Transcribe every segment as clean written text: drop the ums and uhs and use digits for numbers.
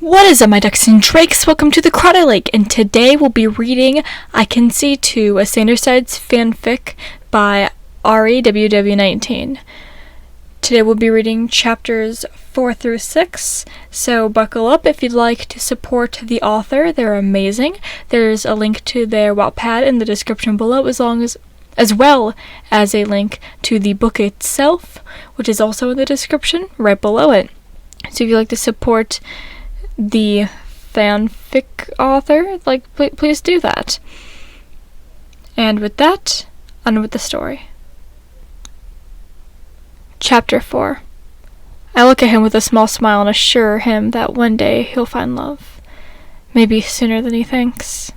What is up, my ducks and drakes? Welcome to the Crawdad Lake, and today we'll be reading I Can See Too, a Sandersides fanfic by ariww19. Today we'll be reading chapters 4 through 6, so buckle up if you'd like to support the author. They're amazing. There's a link to their wattpad in the description below, as well as a link to the book itself, which is also in the description right below it. So if you'd like to support the fanfic author, please do that. And with that, on with the story. Chapter 4. I look at him with a small smile and assure him that one day he'll find love. Maybe sooner than he thinks.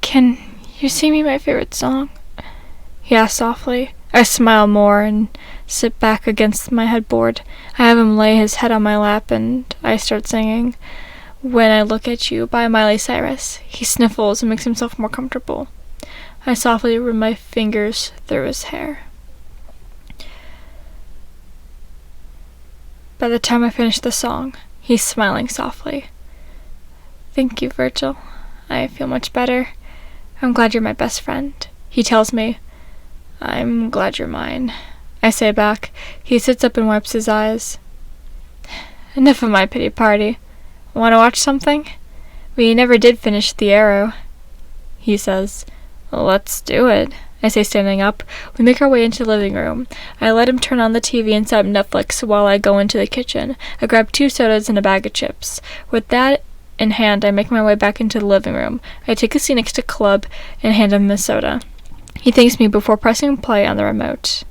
Can you sing me my favorite song? He asks softly. I smile more and sit back against my headboard. I have him lay his head on my lap and I start singing When I Look at You by Miley Cyrus. He sniffles and makes himself more comfortable. I softly run my fingers through his hair. By the time I finish the song, he's smiling softly. Thank you, Virgil. I feel much better. I'm glad you're my best friend. He tells me, I'm glad you're mine. I say back. He sits up and wipes his eyes. Enough of my pity party. Want to watch something? We never did finish The Arrow. He says, Let's do it. I say, standing up. We make our way into the living room. I let him turn on the TV and set up Netflix while I go into the kitchen. I grab 2 sodas and a bag of chips. With that in hand, I make my way back into the living room. I take a seat next to Club and hand him a soda. He thanks me before pressing play on the remote.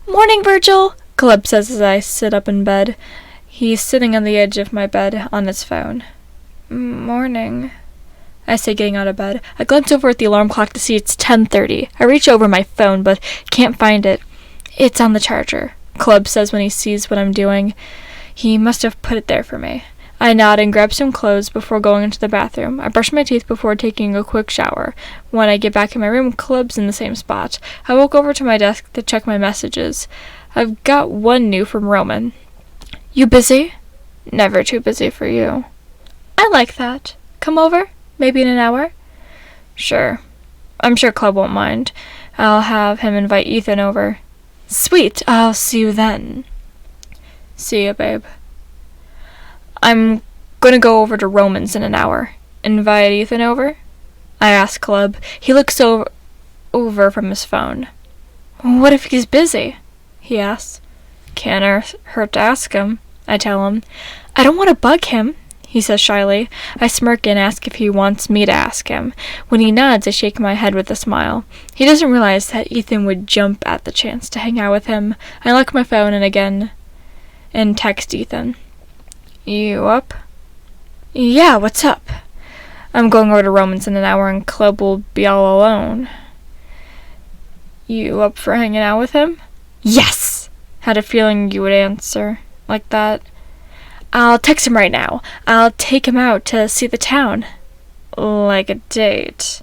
Morning, Virgil, Club says as I sit up in bed. He's sitting on the edge of my bed on his phone. Morning, I say, getting out of bed. I glance over at the alarm clock to see it's 10:30. I reach over my phone, but can't find it. It's on the charger, Club says when he sees what I'm doing. He must have put it there for me. I nod and grab some clothes before going into the bathroom. I brush my teeth before taking a quick shower. When I get back in my room, Club's in the same spot. I walk over to my desk to check my messages. I've got one new from Roman. You busy? Never too busy for you. I like that. Come over? Maybe in an hour? Sure. I'm sure Club won't mind. I'll have him invite Ethan over. Sweet. I'll see you then. See ya, babe. I'm gonna go over to Roman's in an hour. Invite Ethan over? I ask Club. He looks over from his phone. What if he's busy? He asks. Can't hurt to ask him, I tell him. I don't want to bug him, he says shyly. I smirk and ask if he wants me to ask him. When he nods, I shake my head with a smile. He doesn't realize that Ethan would jump at the chance to hang out with him. I lock my phone and text Ethan. You up? Yeah, what's up? I'm going over to Roman's in an hour and Club will be all alone. You up for hanging out with him? Yes! Had a feeling you would answer like that. I'll text him right now. I'll take him out to see the town. Like a date.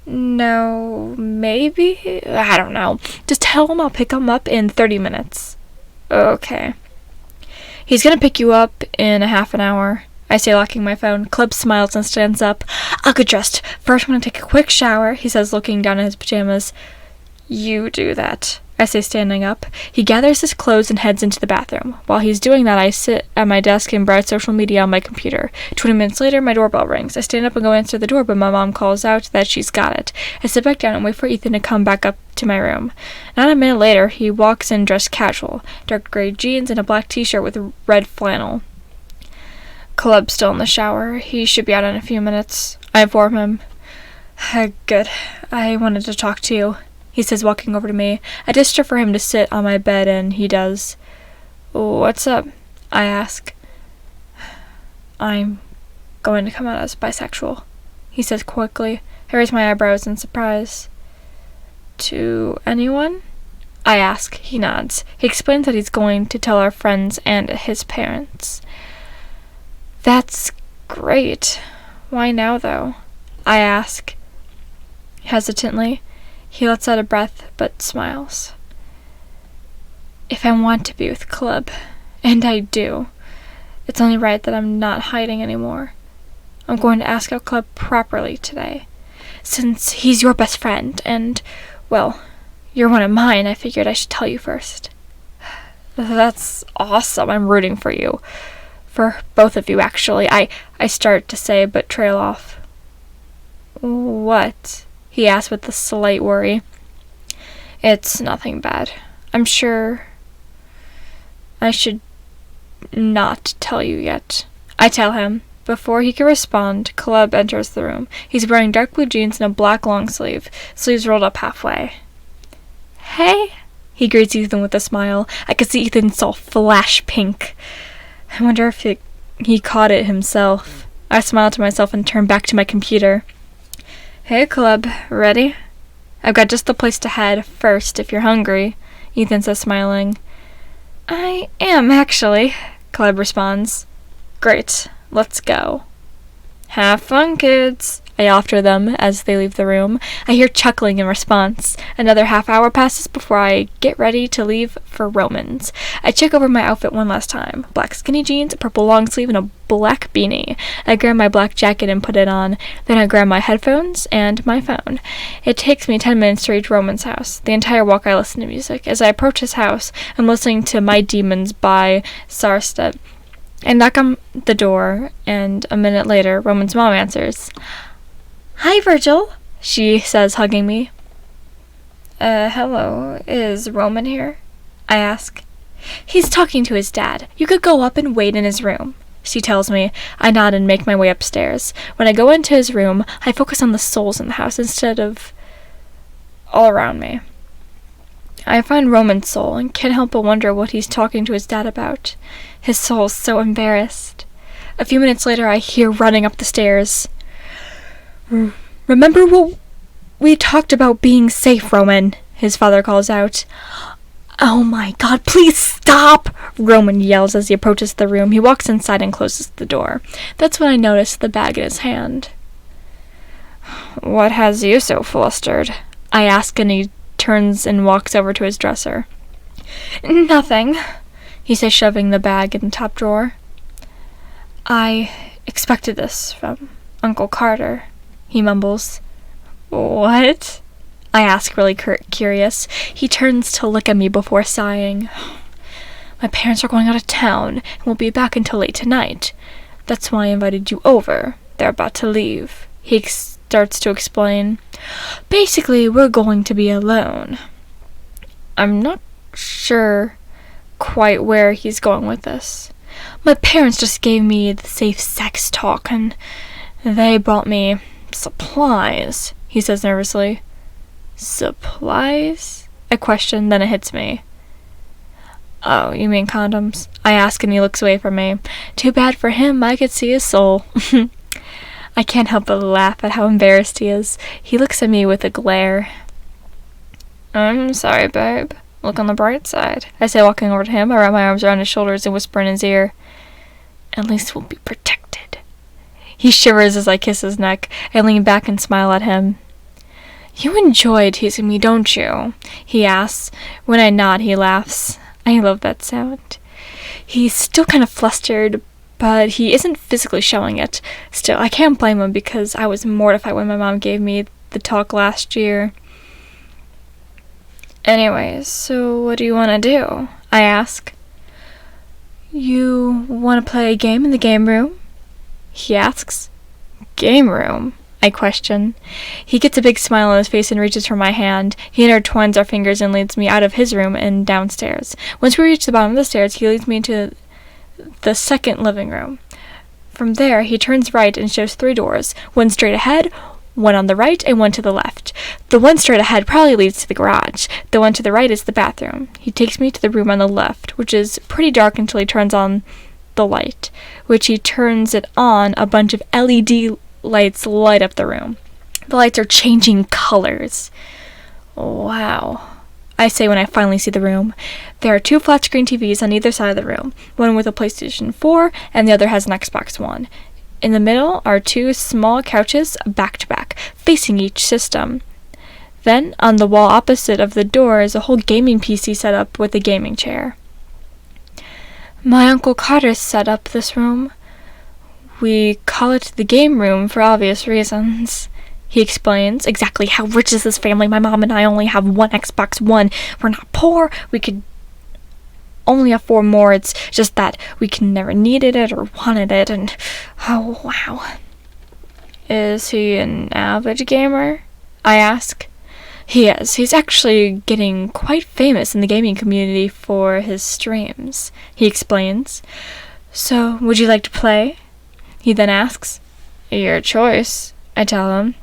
No, maybe? I don't know. Just tell him I'll pick him up in 30 minutes. Okay. He's gonna pick you up in a half an hour, I say, locking my phone. Club smiles and stands up. I'll get dressed. First, I'm gonna take a quick shower, he says, looking down at his pajamas. You do that, I say, standing up. He gathers his clothes and heads into the bathroom. While he's doing that, I sit at my desk and browse social media on my computer. 20 minutes later, my doorbell rings. I stand up and go answer the door, but my mom calls out that she's got it. I sit back down and wait for Ethan to come back up to my room. Not a minute later, he walks in dressed casual, dark gray jeans and a black t-shirt with red flannel. Club's still in the shower. He should be out in a few minutes. I inform him. Good. I wanted to talk to you, he says, walking over to me. I gesture for him to sit on my bed, and he does. What's up? I ask. I'm going to come out as bisexual, he says quickly. I raise my eyebrows in surprise. To anyone? I ask. He nods. He explains that he's going to tell our friends and his parents. That's great. Why now, though? I ask, hesitantly. He lets out a breath, but smiles. If I want to be with Club, and I do, It's only right that I'm not hiding anymore. I'm going to ask out Club properly today. Since he's your best friend, and, well, you're one of mine, I figured I should tell you first. That's awesome. I'm rooting for you. For both of you, actually. I start to say, but trail off. What? He asked with a slight worry. It's nothing bad. I'm sure I should not tell you yet. I tell him. Before he can respond, Caleb enters the room. He's wearing dark blue jeans and a black long sleeve, sleeves rolled up halfway. Hey, he greets Ethan with a smile. I could see Ethan saw flash pink. I wonder if he caught it himself. I smiled to myself and turned back to my computer. Hey, Caleb, ready? I've got just the place to head first if you're hungry, Ethan says, smiling. I am, actually, Caleb responds. Great. Let's go. Have fun, kids, I offer them as they leave the room. I hear chuckling in response. Another half hour passes before I get ready to leave for Roman's. I check over my outfit one last time. Black skinny jeans, a purple long sleeve, and a black beanie. I grab my black jacket and put it on. Then I grab my headphones and my phone. It takes me 10 minutes to reach Roman's house. The entire walk I listen to music. As I approach his house, I'm listening to My Demons by Sarstedt. I knock on the door, and a minute later, Roman's mom answers. Hi, Virgil, she says, hugging me. Hello, is Roman here? I ask. He's talking to his dad. You could go up and wait in his room, she tells me. I nod and make my way upstairs. When I go into his room, I focus on the souls in the house instead of all around me. I find Roman's soul and can't help but wonder what he's talking to his dad about. His soul's so embarrassed. A few minutes later, I hear running up the stairs. Remember what we talked about being safe, Roman, his father calls out. Oh my god, please stop! Roman yells as he approaches the room. He walks inside and closes the door. That's when I notice the bag in his hand. What has you so flustered? I ask, and he turns and walks over to his dresser. Nothing, he says, shoving the bag in the top drawer. I expected this from Uncle Carter, he mumbles. What? I ask, really curious. He turns to look at me before sighing. My parents are going out of town and won't be back until late tonight. That's why I invited you over. They're about to leave. He starts to explain. Basically, we're going to be alone. I'm not sure quite where he's going with this. My parents just gave me the safe sex talk, and they brought me supplies, he says nervously. Supplies? I question, then it hits me. Oh, you mean condoms? I ask, and he looks away from me. Too bad for him, I could see his soul. I can't help but laugh at how embarrassed he is. He looks at me with a glare. I'm sorry, babe. Look on the bright side, I say, walking over to him. I wrap my arms around his shoulders and whisper in his ear. At least we'll be protected. He shivers as I kiss his neck. I lean back and smile at him. You enjoy teasing me, don't you? He asks. When I nod, he laughs. I love that sound. He's still kind of flustered, but he isn't physically showing it. Still, I can't blame him because I was mortified when my mom gave me the talk last year. Anyways, so what do you want to do? I ask. You want to play a game in the game room? He asks. Game room? I question. He gets a big smile on his face and reaches for my hand. He intertwines our fingers and leads me out of his room and downstairs. Once we reach the bottom of the stairs, he leads me into the second living room. From there, he turns right and shows 3 doors, one straight ahead, one on the right, and one to the left. The one straight ahead probably leads to the garage. The one to the right is the bathroom. He takes me to the room on the left, which is pretty dark until he turns on the light, which he turns it on. A bunch of LED lights light up the room. The lights are changing colors. Wow, I say when I finally see the room. There are 2 flat screen TVs on either side of the room, one with a PlayStation 4 and the other has an Xbox One. In the middle are 2 small couches back to back, facing each system. Then, on the wall opposite of the door is a whole gaming PC set up with a gaming chair. My Uncle Carter set up this room. We call it the game room for obvious reasons. He explains. Exactly how rich is this family? My mom and I only have one Xbox One. We're not poor. We could only afford more. It's just that we can never needed it or wanted it, and oh wow. Is he an avid gamer? I ask. He is. He's actually getting quite famous in the gaming community for his streams, he explains. So, would you like to play? He then asks. Your choice, I tell him.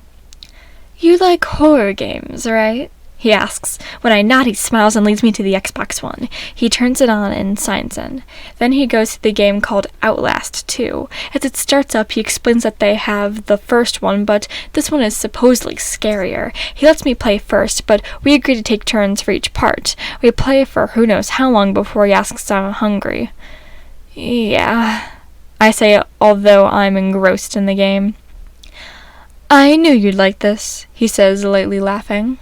You like horror games, right? He asks. When I nod, he smiles and leads me to the Xbox One. He turns it on and signs in. Then he goes to the game called Outlast 2. As it starts up, he explains that they have the first one, but this one is supposedly scarier. He lets me play first, but we agree to take turns for each part. We play for who knows how long before he asks if I'm hungry. Yeah, I say, although I'm engrossed in the game. I knew you'd like this, he says, lightly laughing.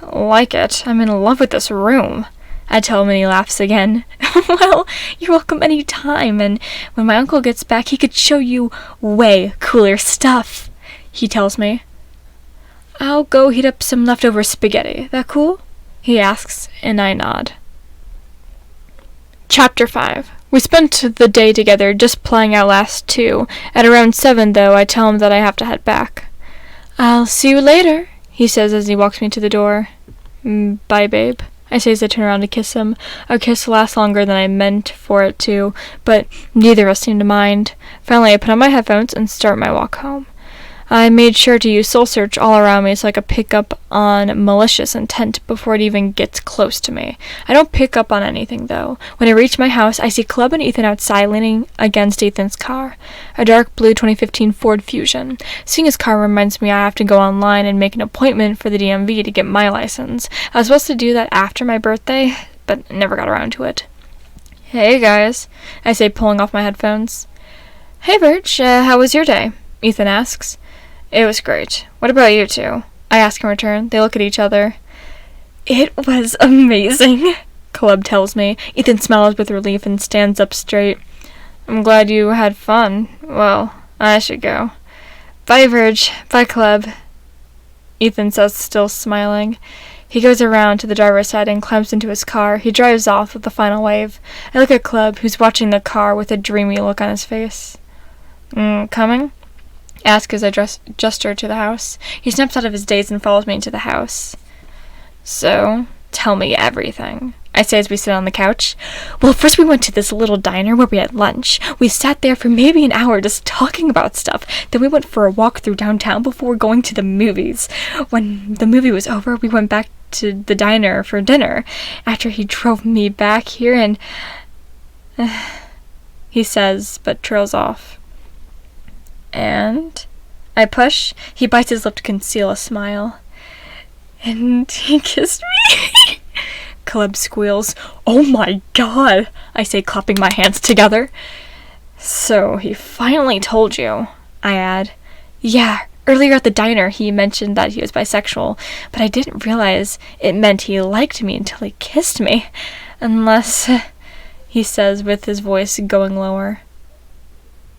Like it. I'm in love with this room, I tell him, and he laughs again. Well, you're welcome any time, and when my uncle gets back, he could show you way cooler stuff, he tells me. I'll go heat up some leftover spaghetti. That cool? He asks, and I nod. Chapter 5. We spent the day together just playing Outlast 2. At around 7, though, I tell him that I have to head back. I'll see you later, he says as he walks me to the door. Bye, babe, I say as I turn around to kiss him. Our kiss lasts longer than I meant for it to, but neither of us seem to mind. Finally, I put on my headphones and start my walk home. I made sure to use soul search all around me so I could pick up on malicious intent before it even gets close to me. I don't pick up on anything, though. When I reach my house, I see Club and Ethan outside leaning against Ethan's car, a dark blue 2015 Ford Fusion. Seeing his car reminds me I have to go online and make an appointment for the DMV to get my license. I was supposed to do that after my birthday, but never got around to it. Hey, guys, I say, pulling off my headphones. Hey, Birch, how was your day? Ethan asks. It was great. What about you two? I ask in return. They look at each other. It was amazing, Club tells me. Ethan smiles with relief and stands up straight. I'm glad you had fun. Well, I should go. Bye, Verge. Bye, Club. Ethan says, still smiling. He goes around to the driver's side and climbs into his car. He drives off with a final wave. I look at Club, who's watching the car with a dreamy look on his face. Coming? Ask as I gesture to the house. He snaps out of his daze and follows me into the house. So, tell me everything, I say as we sit on the couch. Well, first we went to this little diner where we had lunch. We sat there for maybe an hour just talking about stuff. Then we went for a walk through downtown before going to the movies. When the movie was over, we went back to the diner for dinner. After he drove me back here and... he says, but trails off. And I push. He bites his lip to conceal a smile. And he kissed me. Club squeals. Oh my god, I say, clapping my hands together. So he finally told you, I add. Yeah, earlier at the diner he mentioned that he was bisexual, but I didn't realize it meant he liked me until he kissed me. Unless, he says with his voice going lower.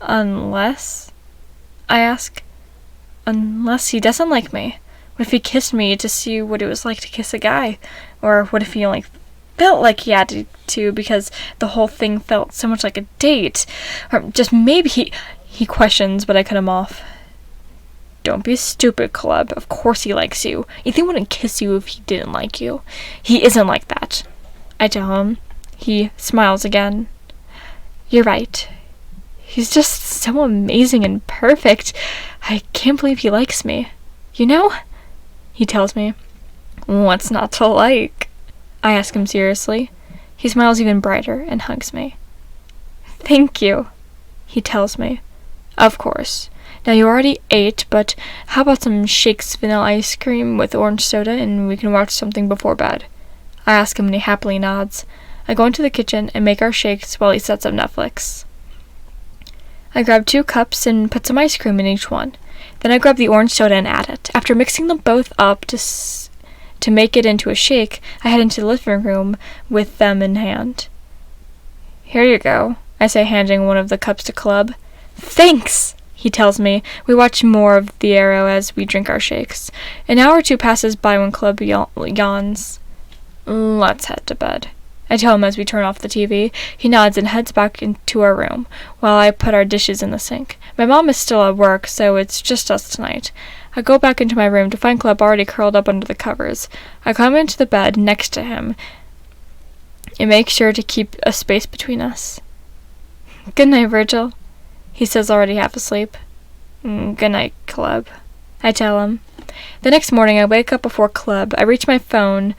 Unless? I ask. Unless he doesn't like me. What if he kissed me to see what it was like to kiss a guy? Or what if he only felt like he had to because the whole thing felt so much like a date? Or just maybe he questions, but I cut him off. Don't be stupid, Club. Of course he likes you. Ethan wouldn't kiss you if he didn't like you. He isn't like that, I tell him. He smiles again. You're right. He's just so amazing and perfect. I can't believe he likes me. You know? He tells me. What's not to like? I ask him seriously. He smiles even brighter and hugs me. Thank you, he tells me. Of course. Now you already ate, but how about some Shakes vanilla ice cream with orange soda and we can watch something before bed? I ask him and he happily nods. I go into the kitchen and make our shakes while he sets up Netflix. I grab 2 cups and put some ice cream in each one. Then I grab the orange soda and add it. After mixing them both up to make it into a shake, I head into the living room with them in hand. Here you go, I say, handing one of the cups to Club. Thanks, he tells me. We watch more of the Arrow as we drink our shakes. An hour or two passes by when Club yawns. Let's head to bed, I tell him as we turn off the TV. He nods and heads back into our room, while I put our dishes in the sink. My mom is still at work, so it's just us tonight. I go back into my room to find Club already curled up under the covers. I climb into the bed next to him and make sure to keep a space between us. Good night, Virgil, he says, already half asleep. Good night, Club, I tell him. The next morning, I wake up before Club. I reach my phone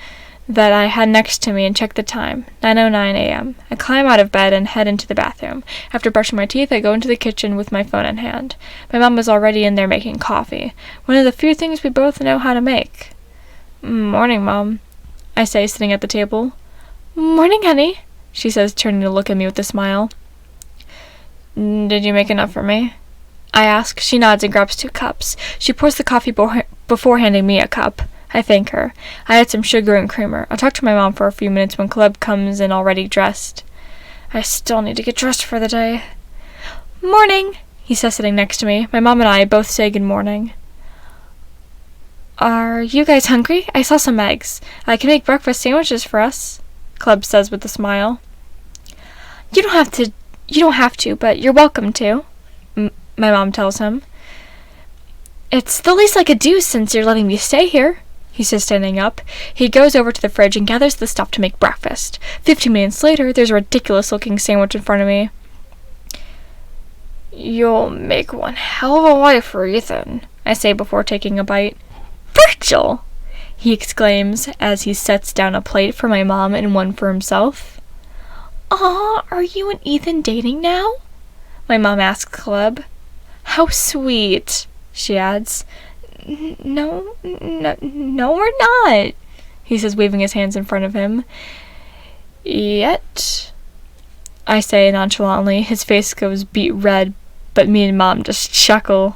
that I had next to me and check the time, 9:09 a.m. I climb out of bed and head into the bathroom. After brushing my teeth, I go into the kitchen with my phone in hand. My mom is already in there making coffee, one of the few things we both know how to make. Morning, Mom, I say, sitting at the table. Morning, honey, she says, turning to look at me with a smile. Did you make enough for me? I ask. She nods and grabs 2 cups. She pours the coffee before handing me a cup. I thank her. I add some sugar and creamer. I talk to my mom for a few minutes when Club comes in already dressed. I still need to get dressed for the day. Morning, he says, sitting next to me. My mom and I both say good morning. Are you guys hungry? I saw some eggs. I can make breakfast sandwiches for us, Club says with a smile. You don't have to, but you're welcome to, my mom tells him. It's the least I could do since you're letting me stay here, he says, standing up. He goes over to the fridge and gathers the stuff to make breakfast. 15 minutes later, there's a ridiculous-looking sandwich in front of me. You'll make one hell of a wife for Ethan, I say before taking a bite. Virgil! He exclaims as he sets down a plate for my mom and one for himself. Aw, are you and Ethan dating now? My mom asks Club. How sweet, she adds. No, we're not, he says, waving his hands in front of him. Yet, I say nonchalantly. His face goes beet red, but me and Mom just chuckle.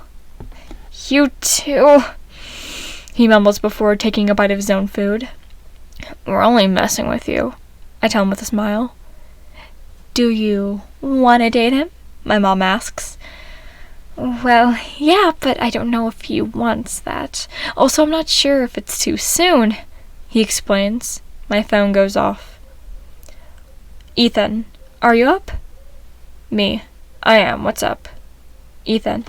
You too, he mumbles before taking a bite of his own food. We're only messing with you, I tell him with a smile. Do you want to date him? My mom asks. Well, yeah, but I don't know if he wants that. Also, I'm not sure if it's too soon, he explains. My phone goes off. Ethan, are you up? Me. I am. What's up? Ethan,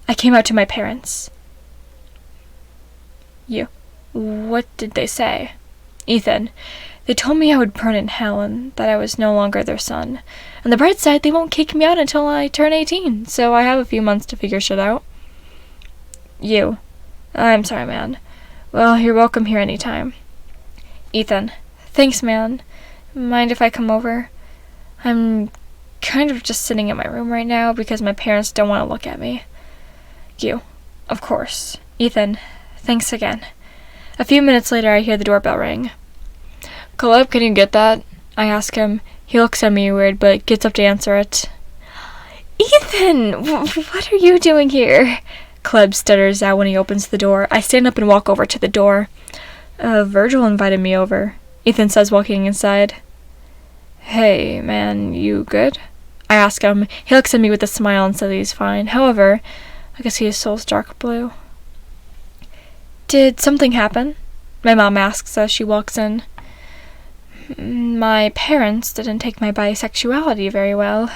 I came out to my parents. You. What did they say? Ethan, they told me I would burn in hell and that I was no longer their son. On the bright side, they won't kick me out until I turn 18, so I have a few months to figure shit out. You. I'm sorry, man. Well, you're welcome here anytime. Ethan. Thanks, man. Mind if I come over? I'm kind of just sitting in my room right now because my parents don't want to look at me. You. Of course. Ethan. Thanks again. A few minutes later, I hear the doorbell ring. Caleb, can you get that? I ask him. He looks at me weird, but gets up to answer it. Ethan! What are you doing here? Caleb stutters out when he opens the door. I stand up and walk over to the door. Virgil invited me over, Ethan says, walking inside. Hey, man, you good? I ask him. He looks at me with a smile and says he's fine. However, I can see his soul's dark blue. Did something happen? My mom asks as she walks in. My parents didn't take my bisexuality very well,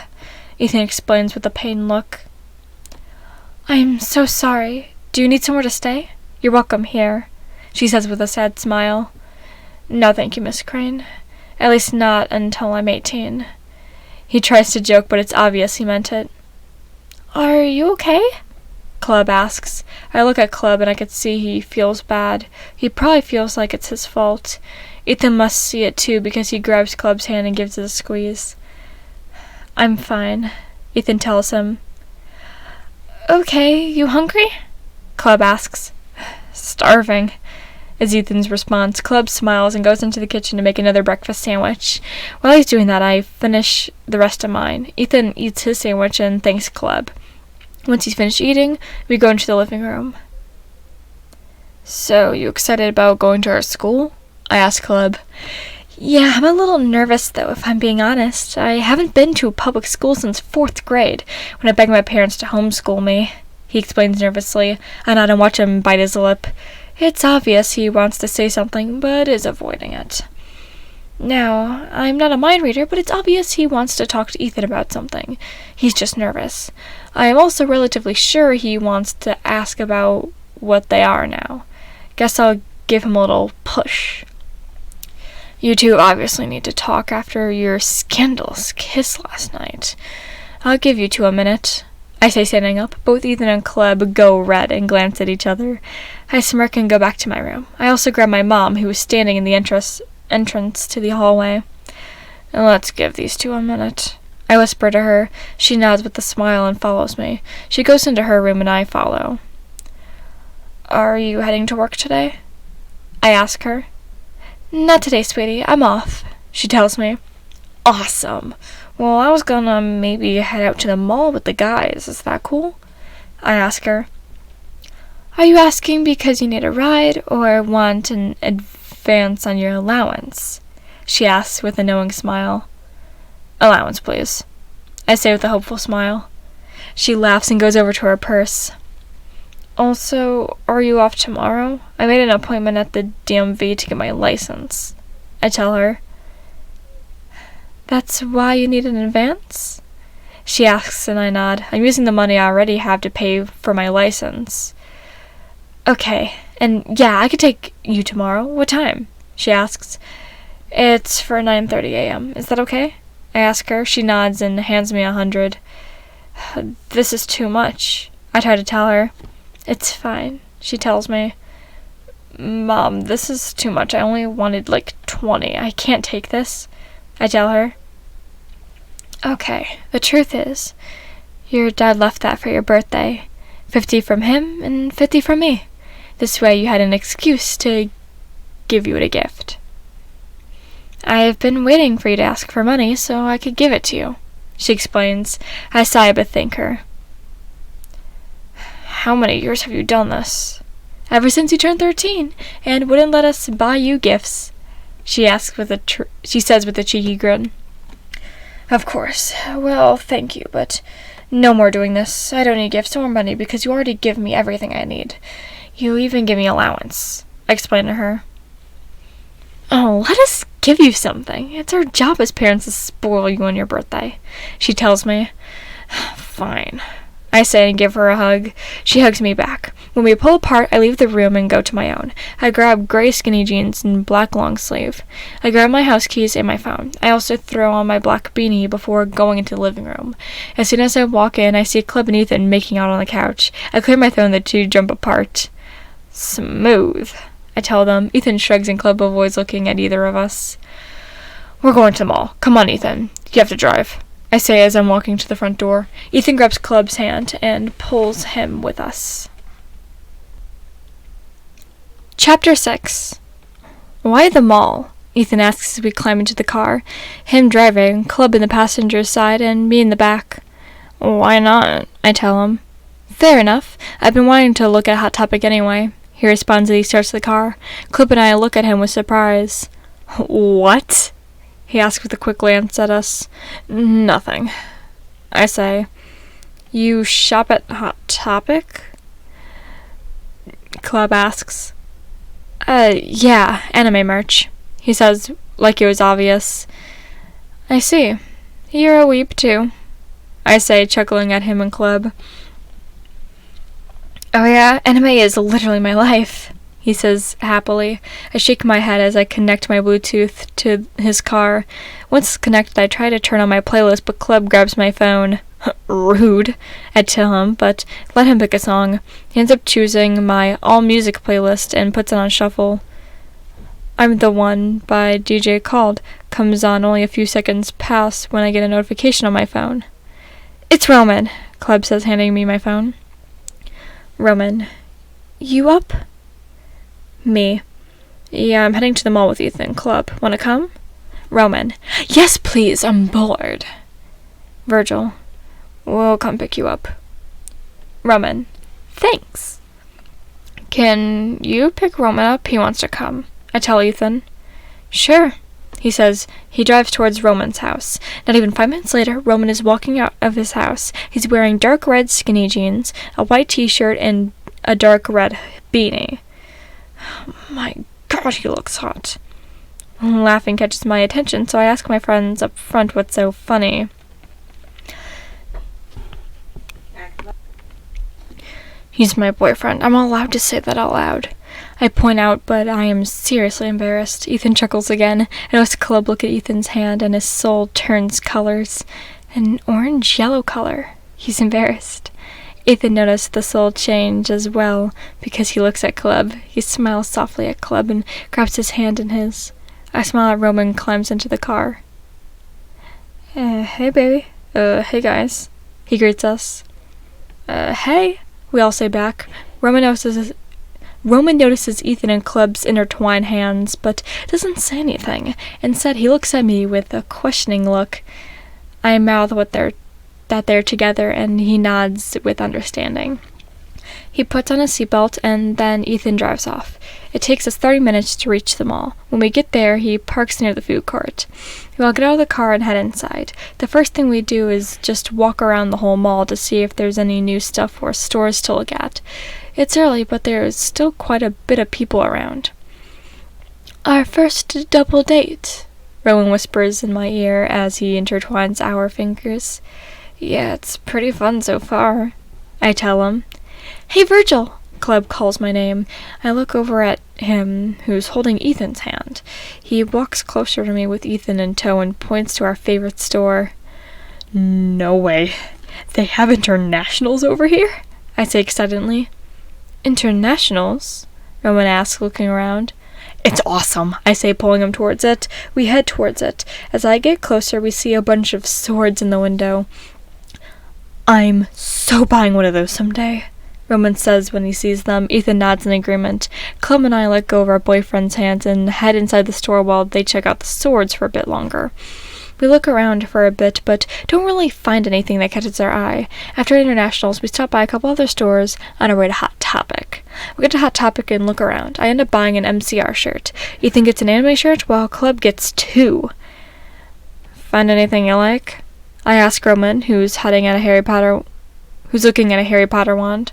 Ethan explains with a pained look. I'm so sorry. Do you need somewhere to stay? You're welcome here, she says with a sad smile. No, thank you, Miss Crane. At least not until I'm 18. He tries to joke, but it's obvious he meant it. Are you okay? Club asks. I look at Club and I can see he feels bad. He probably feels like it's his fault. Ethan must see it too because he grabs Club's hand and gives it a squeeze. I'm fine, Ethan tells him. Okay, you hungry? Club asks. Starving, is Ethan's response. Club smiles and goes into the kitchen to make another breakfast sandwich. While he's doing that, I finish the rest of mine. Ethan eats his sandwich and thanks Club. Once he's finished eating, we go into the living room. So, you excited about going to our school? I ask Club. Yeah, I'm a little nervous, though, if I'm being honest. I haven't been to a public school since 4th grade, when I begged my parents to homeschool me, he explains nervously. I nod and watch him bite his lip. It's obvious he wants to say something, but is avoiding it. Now, I'm not a mind reader, but it's obvious he wants to talk to Ethan about something. He's just nervous. I am also relatively sure he wants to ask about what they are now. Guess I'll give him a little push. You two obviously need to talk after your scandalous kiss last night. I'll give you two a minute, I say, standing up. Both Ethan and Cleb go red and glance at each other. I smirk and go back to my room. I also grab my mom, who was standing in the entrance to the hallway. Let's give these two a minute, I whisper to her. She nods with a smile and follows me. She goes into her room and I follow. Are you heading to work today? I ask her. Not today, sweetie. I'm off, she tells me. Awesome. Well, I was gonna maybe head out to the mall with the guys. Is that cool? I ask her. Are you asking because you need a ride or want an advance on your allowance? She asks with a knowing smile. Allowance, please, I say with a hopeful smile. She laughs and goes over to her purse. Also, are you off tomorrow? I made an appointment at the DMV to get my license, I tell her. That's why you need an advance? She asks and I nod. I'm using the money I already have to pay for my license. Okay, and yeah, I could take you tomorrow. What time? She asks. It's for 9:30 a.m. Is that okay? I ask her. She nods and hands me 100. This is too much, I try to tell her. It's fine, she tells me. Mom, this is too much. I only wanted like 20. I can't take this, I tell her. Okay, the truth is, your dad left that for your birthday. 50 from him and 50 from me. This way you had an excuse to give you it a gift. I have been waiting for you to ask for money so I could give it to you, she explains. I sigh but thank her. How many years have you done this? Ever since you turned 13 and wouldn't let us buy you gifts, she asks she says with a cheeky grin. Of course. Well, thank you, but no more doing this. I don't need gifts or money because you already give me everything I need. You even give me allowance, I explain to her. Oh, let us give you something. It's our job as parents to spoil you on your birthday, she tells me. Fine, I say and give her a hug. She hugs me back. When we pull apart, I leave the room and go to my own. I grab gray skinny jeans and black long sleeve. I grab my house keys and my phone. I also throw on my black beanie before going into the living room. As soon as I walk in, I see Cleb and Ethan making out on the couch. I clear my throat and the two jump apart. Smooth, I tell them. Ethan shrugs and Cleb avoids looking at either of us. We're going to the mall. Come on, Ethan. You have to drive, I say as I'm walking to the front door. Ethan grabs Cleb's hand and pulls him with us. Chapter 6. Why the mall? Ethan asks as we climb into the car. Him driving, Cleb in the passenger's side, and me in the back. Why not? I tell him. Fair enough. I've been wanting to look at Hot Topic anyway. He responds as he starts the car. Cleb and I look at him with surprise. What? He asks with a quick glance at us. Nothing, I say. You shop at Hot Topic? Cleb asks. Yeah, anime merch, he says, like it was obvious. I see. You're a weep too, I say, chuckling at him and Cleb. Oh yeah, anime is literally my life, he says happily. I shake my head as I connect my Bluetooth to his car. Once it's connected, I try to turn on my playlist, but Cleb grabs my phone. Rude, I tell him, but let him pick a song. He ends up choosing my all-music playlist and puts it on shuffle. I'm the One by DJ Called comes on only a few seconds past when I get a notification on my phone. It's Roman, Cleb says, handing me my phone. Roman, you up? Me. Yeah, I'm heading to the mall with Ethan. Cleb, wanna come? Roman, yes please, I'm bored. Virgil, we'll come pick you up. Roman, thanks. Can you pick Roman up? He wants to come, I tell Ethan. Sure, He says he drives towards Roman's house. Not even 5 minutes later, Roman is walking out of his house. He's wearing dark red skinny jeans, a white t-shirt, and a dark red beanie. My God, he looks hot. Laughing catches my attention, so I ask my friends up front what's so funny. He's my boyfriend. I'm allowed to say that out loud. I point out, but I am seriously embarrassed. Ethan chuckles again. I notice Club look at Ethan's hand, and his soul turns colors. An orange-yellow color. He's embarrassed. Ethan noticed the soul change as well, because he looks at Club. He smiles softly at Club and grabs his hand in his. I smile at Roman and climbs into the car. Hey, baby. Hey, guys. He greets us. Hey, we all say back. Roman notices Ethan and Club's intertwined hands, but doesn't say anything. Instead, he looks at me with a questioning look. I mouth that they're together, and he nods with understanding. He puts on his seatbelt, and then Ethan drives off. It takes us 30 minutes to reach the mall. When we get there, he parks near the food court. We all get out of the car and head inside. The first thing we do is just walk around the whole mall to see if there's any new stuff or stores to look at. It's early, but there's still quite a bit of people around. Our first double date, Rowan whispers in my ear as he intertwines our fingers. Yeah, it's pretty fun so far, I tell him. Hey, Virgil! Club calls my name. I look over at him, who's holding Ethan's hand. He walks closer to me with Ethan in tow and points to our favorite store. No way. They have internationals over here? I say excitedly. Internationals? Roman asks, looking around. It's awesome, I say, pulling him towards it. We head towards it. As I get closer, we see a bunch of swords in the window. I'm so buying one of those someday, Roman says when he sees them. Ethan nods in agreement. Clem and I let go of our boyfriend's hands and head inside the store while they check out the swords for a bit longer. We look around for a bit, but don't really find anything that catches our eye. After internationals, we stop by a couple other stores on our way to Hot Topic. We get to Hot Topic and look around. I end up buying an MCR shirt. Ethan gets an anime shirt, while Club gets 2. Find anything you like? I ask Roman, who's looking at a Harry Potter wand.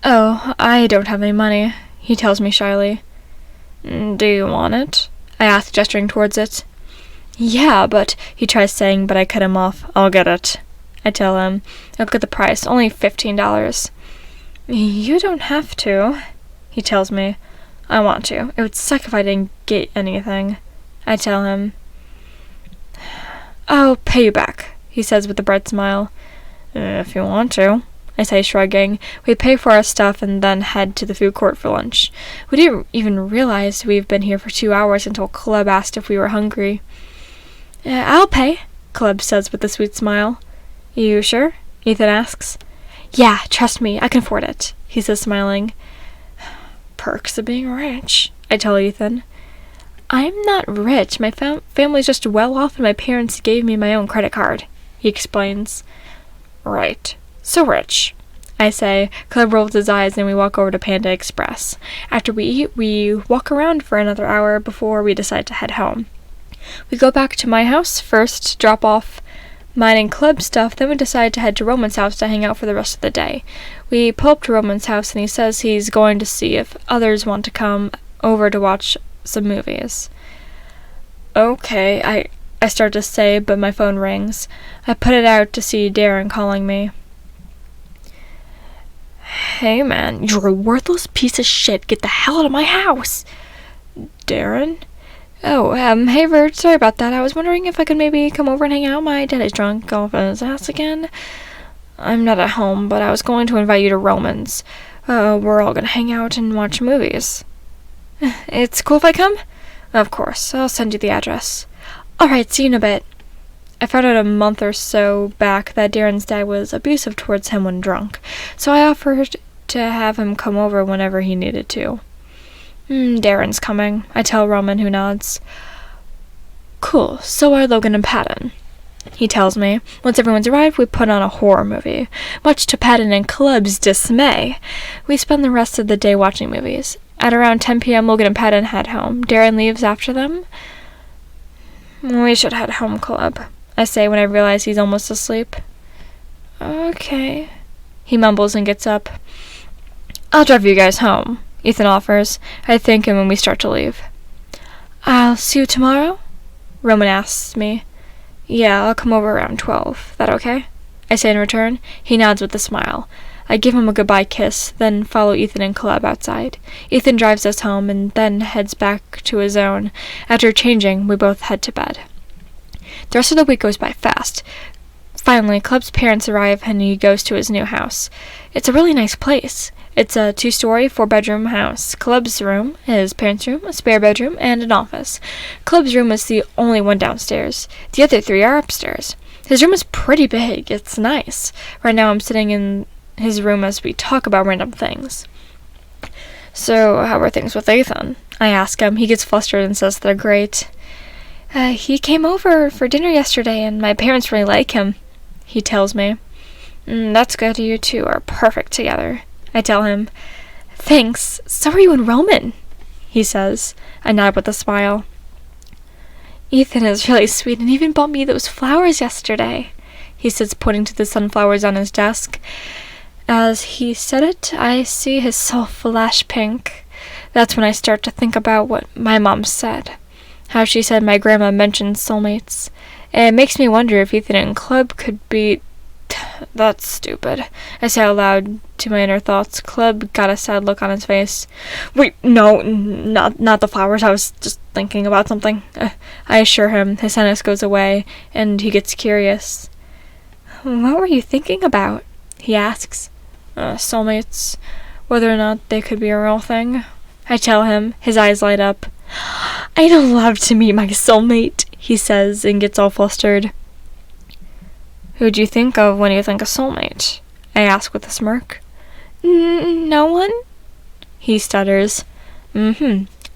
Oh, I don't have any money, he tells me shyly. Do you want it? I ask, gesturing towards it. Yeah, but, he tries saying, but I cut him off. I'll get it, I tell him. Look at the price, only $15. You don't have to, he tells me. I want to. It would suck if I didn't get anything, I tell him. I'll pay you back, he says with a bright smile. If you want to, I say, shrugging. We pay for our stuff and then head to the food court for lunch. We didn't even realize we've been here for 2 hours until Club asked if we were hungry. I'll pay, Club says with a sweet smile. You sure? Ethan asks. Yeah, trust me, I can afford it, he says, smiling. Perks of being rich, I tell Ethan. I'm not rich. My family's just well off and my parents gave me my own credit card, he explains. Right. So rich, I say. Club rolls his eyes and we walk over to Panda Express. After we eat, we walk around for another hour before we decide to head home. We go back to my house first, drop off mine and Club stuff, then we decide to head to Roman's house to hang out for the rest of the day. We pull up to Roman's house and he says he's going to see if others want to come over to watch some movies. Okay, I start to say, but my phone rings. I put it out to see Darren calling me. Hey man, you're a worthless piece of shit. Get the hell out of my house. Darren? Oh, hey Vert, sorry about that. I was wondering if I could maybe come over and hang out. My dad is drunk off his ass again. I'm not at home, but I was going to invite you to Roman's. We're all gonna hang out and watch movies. It's cool if I come? Of course, I'll send you the address. Alright, see you in a bit. I found out a month or so back that Darren's dad was abusive towards him when drunk, so I offered to have him come over whenever he needed to. Darren's coming, I tell Roman, who nods. Cool, so are Logan and Patton, he tells me. Once everyone's arrived, we put on a horror movie. Much to Patton and Club's dismay, we spend the rest of the day watching movies. At around 10 p.m., Logan and Patton head home. Darren leaves after them. We should head home, Club, I say when I realize he's almost asleep. Okay, he mumbles and gets up. I'll drive you guys home, Ethan offers. I thank him when we start to leave. I'll see you tomorrow? Roman asks me. Yeah, I'll come over around 12. That okay? I say in return. He nods with a smile. I give him a goodbye kiss, then follow Ethan and Caleb outside. Ethan drives us home and then heads back to his own. After changing, we both head to bed. The rest of the week goes by fast. Finally, Caleb's parents arrive and he goes to his new house. It's a really nice place. It's a 2-story, 4-bedroom house. Caleb's room, his parents' room, a spare bedroom, and an office. Caleb's room is the only one downstairs. The other 3 are upstairs. His room is pretty big. It's nice. Right now I'm sitting in his room as we talk about random things. So, how are things with Ethan? I ask him. He gets flustered and says they're great. He came over for dinner yesterday and my parents really like him, he tells me. That's good. You two are perfect together, I tell him. Thanks. So are you and Roman, he says. I nod with a smile. Ethan is really sweet and even bought me those flowers yesterday, he says, pointing to the sunflowers on his desk. As he said it, I see his soul flash pink. That's when I start to think about what my mom said. How she said my grandma mentioned soulmates. It makes me wonder if Ethan and Club could be... That's stupid, I say out loud to my inner thoughts. Club got a sad look on his face. Wait, no, not the flowers. I was just thinking about something. I assure him. His sadness goes away, and he gets curious. What were you thinking about? He asks. Soulmates. Whether or not they could be a real thing. I tell him. His eyes light up. I'd love to meet my soulmate, he says, and gets all flustered. Who do you think of when you think of soulmate? I ask with a smirk. No one? He stutters.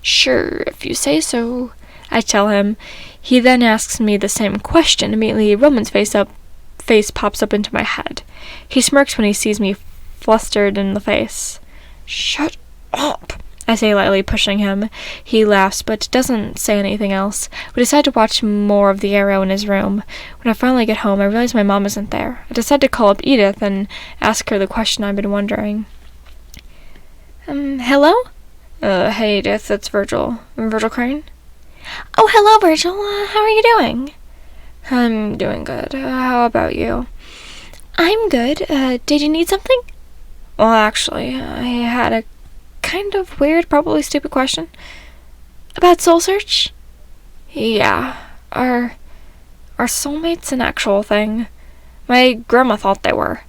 Sure, if you say so, I tell him. He then asks me the same question. Immediately, Roman's face pops up into my head. He smirks when he sees me flustered in the face. Shut up, I say lightly, pushing him. He laughs, but doesn't say anything else. We decide to watch more of the Arrow in his room. When I finally get home, I realize my mom isn't there. I decide to call up Edith and ask her the question I've been wondering. Hello? Hey Edith, it's Virgil. Virgil Crane? Oh, hello Virgil. How are you doing? I'm doing good. How about you? I'm good. Did you need something? Well, actually, I had a kind of weird, probably stupid question. About Soul Search? Yeah. Are soulmates an actual thing? My grandma thought they were.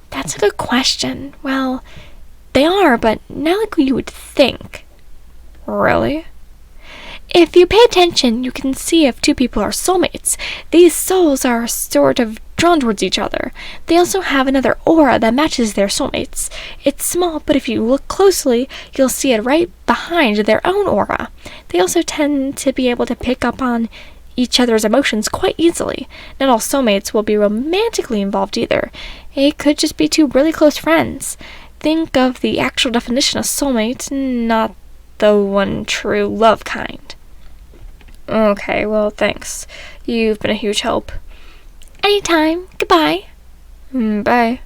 That's a good question. Well, they are, but not like you would think. Really? If you pay attention, you can see if 2 people are soulmates. These souls are sort of drawn towards each other. They also have another aura that matches their soulmates. It's small, but if you look closely, you'll see it right behind their own aura. They also tend to be able to pick up on each other's emotions quite easily. Not all soulmates will be romantically involved either. It could just be 2 really close friends. Think of the actual definition of soulmate, not the one true love kind. Okay, well, thanks. You've been a huge help. Anytime. Goodbye. Bye.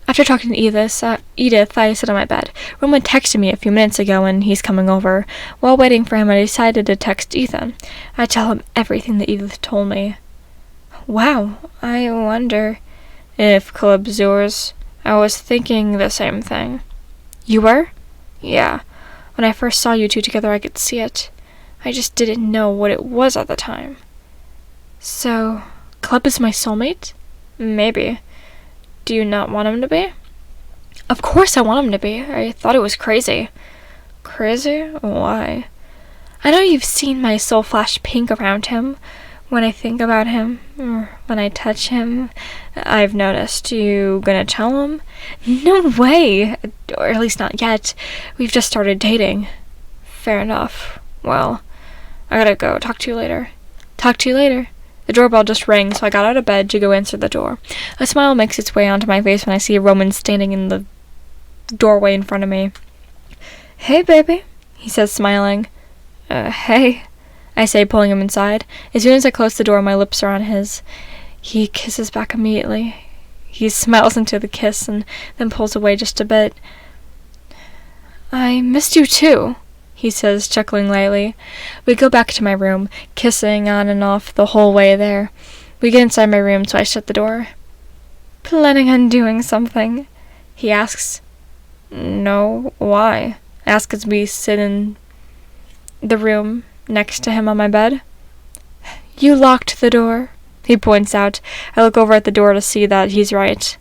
After talking to Edith, I sit on my bed. Roman texted me a few minutes ago and he's coming over. While waiting for him, I decided to text Ethan. I tell him everything that Edith told me. Wow, I wonder if Club's yours. I was thinking the same thing. You were? Yeah. When I first saw you 2 together, I could see it. I just didn't know what it was at the time. So, Club is my soulmate? Maybe. Do you not want him to be? Of course I want him to be. I thought it was crazy. Crazy? Why? I know you've seen my soul flash pink around him. When I think about him, or when I touch him, I've noticed. You gonna tell him? No way! Or at least not yet. We've just started dating. Fair enough. Well, I gotta go. Talk to you later. Talk to you later. The doorbell just rang, so I got out of bed to go answer the door. A smile makes its way onto my face when I see Roman standing in the doorway in front of me. Hey, baby, he says, smiling. Hey. I say, pulling him inside. As soon as I close the door, my lips are on his. He kisses back immediately. He smiles into the kiss and then pulls away just a bit. I missed you too, he says, chuckling lightly. We go back to my room, kissing on and off the whole way there. We get inside my room, so I shut the door. Planning on doing something? He asks. No, why? I ask as we sit in the room next to him on my bed. You locked the door, he points out. I look over at the door to see that he's right.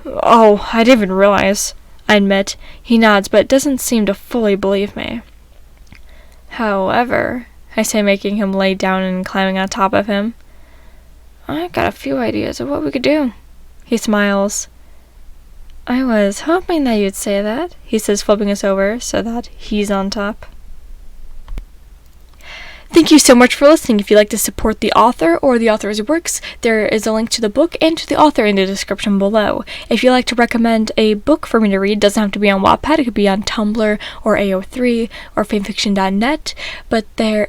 Oh, I didn't even realize, I admit. He nods, but doesn't seem to fully believe me. However, I say, making him lay down and climbing on top of him, I got a few ideas of what we could do. He smiles. I was hoping that you'd say that, he says, flipping us over so that he's on top. Thank you so much for listening. If you'd like to support the author or the author's works, there is a link to the book and to the author in the description below. If you'd like to recommend a book for me to read, it doesn't have to be on Wattpad, it could be on Tumblr or AO3 or fanfiction.net, but there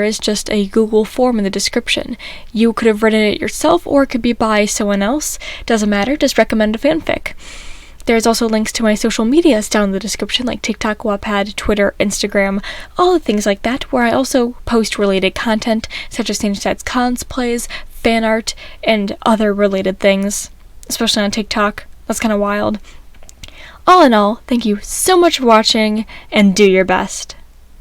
is just a Google form in the description. You could have written it yourself or it could be by someone else. Doesn't matter, just recommend a fanfic. There's also links to my social medias down in the description, like TikTok, Wattpad, Twitter, Instagram, all the things like that, where I also post related content, such as stage-sides cosplays, fan art, and other related things, especially on TikTok. That's kind of wild. All in all, thank you so much for watching, and do your best.